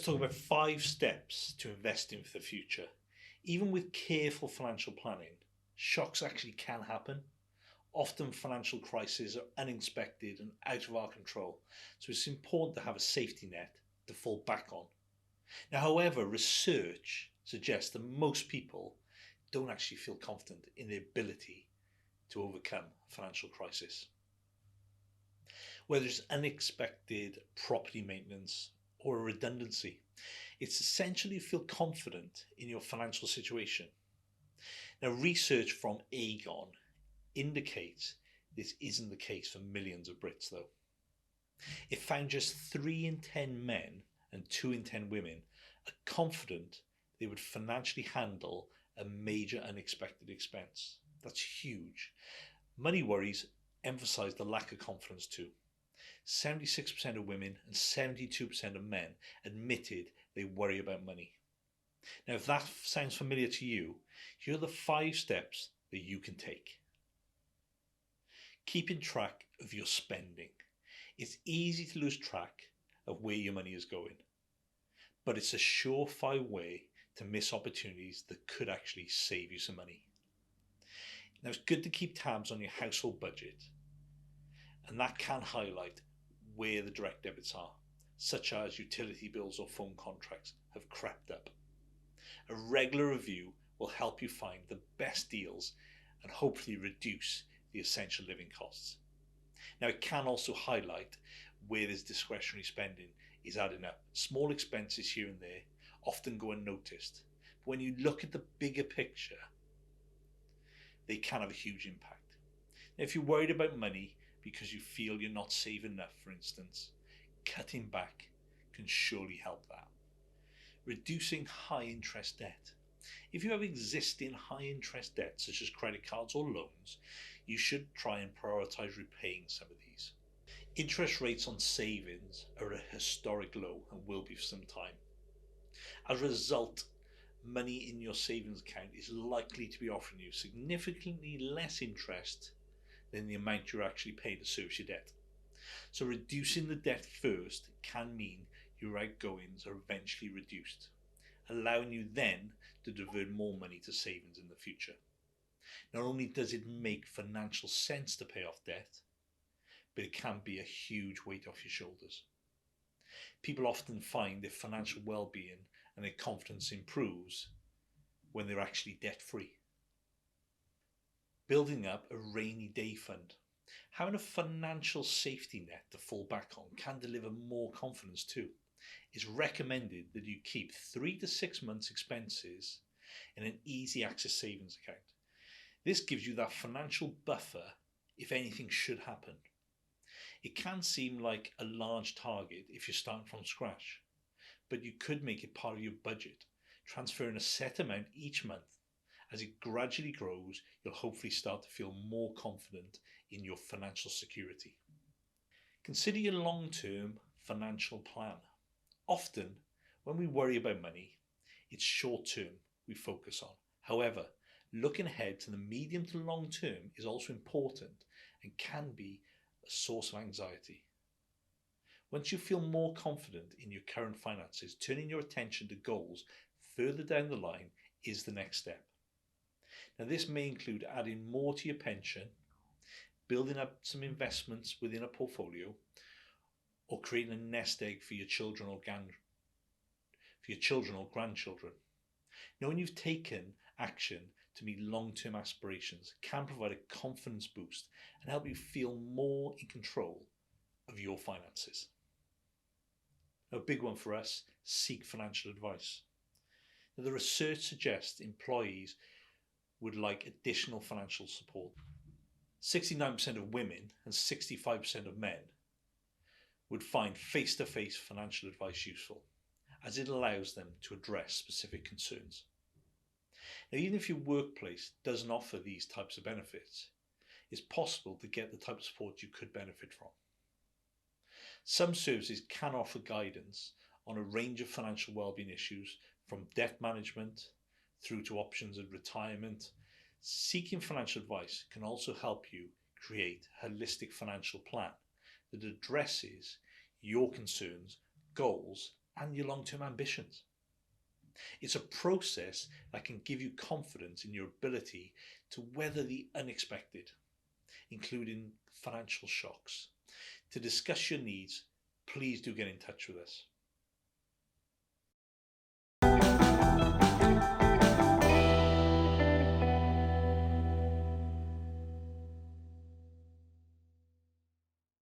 talk about 5 steps to investing for the future. Even with careful financial planning, shocks actually can happen. Often financial crises are unexpected and out of our control, so it's important to have a safety net to fall back on. Now, however, research suggests that most people don't actually feel confident in their ability to overcome a financial crisis. Whether it's unexpected property maintenance or a redundancy, it's essential you feel confident in your financial situation. Now, research from Aegon indicates this isn't the case for millions of Brits though. It found just 3 in 10 men and 2 in 10 women are confident they would financially handle a major unexpected expense. That's huge. Money worries emphasise the lack of confidence too. 76% of women and 72% of men admitted they worry about money. Now, if that sounds familiar to you, here are the 5 steps that you can take. Keeping track of your spending. It's easy to lose track of where your money is going, but it's a surefire way to miss opportunities that could actually save you some money. Now, it's good to keep tabs on your household budget, and that can highlight where the direct debits are, such as utility bills or phone contracts have crept up. A regular review will help you find the best deals and hopefully reduce the essential living costs. Now, it can also highlight where this discretionary spending is adding up. Small expenses here and there often go unnoticed, but when you look at the bigger picture, they can have a huge impact. Now, if you're worried about money because you feel you're not saving enough, for instance, cutting back can surely help that. Reducing high interest debt. If you have existing high interest debt such as credit cards or loans, you should try and prioritise repaying some of these. Interest rates on savings are at a historic low and will be for some time. As a result, money in your savings account is likely to be offering you significantly less interest than the amount you're actually paying to service your debt. So reducing the debt first can mean your outgoings are eventually reduced, allowing you then to divert more money to savings in the future. Not only does it make financial sense to pay off debt, but it can be a huge weight off your shoulders. People often find their financial well-being and their confidence improves when they're actually debt-free. Building up a rainy day fund. Having a financial safety net to fall back on can deliver more confidence too. It's recommended that you keep 3 to 6 months' expenses in an easy access savings account. This gives you that financial buffer if anything should happen. It can seem like a large target if you're starting from scratch, but you could make it part of your budget, transferring a set amount each month. As it gradually grows, you'll hopefully start to feel more confident in your financial security. Consider your long-term financial plan. Often, when we worry about money, it's short-term we focus on. However, looking ahead to the medium to long term is also important and can be a source of anxiety. Once you feel more confident in your current finances, turning your attention to goals further down the line is the next step. Now, this may include adding more to your pension, building up some investments within a portfolio, or creating a nest egg for your children or grandchildren. Knowing you've taken action to meet long-term aspirations can provide a confidence boost and help you feel more in control of your finances. A big one for us, seek financial advice. Now, the research suggests employees would like additional financial support. 69% of women and 65% of men would find face-to-face financial advice useful, as it allows them to address specific concerns. Now, even if your workplace doesn't offer these types of benefits, it's possible to get the type of support you could benefit from. Some services can offer guidance on a range of financial wellbeing issues, from debt management through to options of retirement. Seeking financial advice can also help you create a holistic financial plan that addresses your concerns, goals, and your long-term ambitions. It's a process that can give you confidence in your ability to weather the unexpected, including financial shocks. To discuss your needs, please do get in touch with us.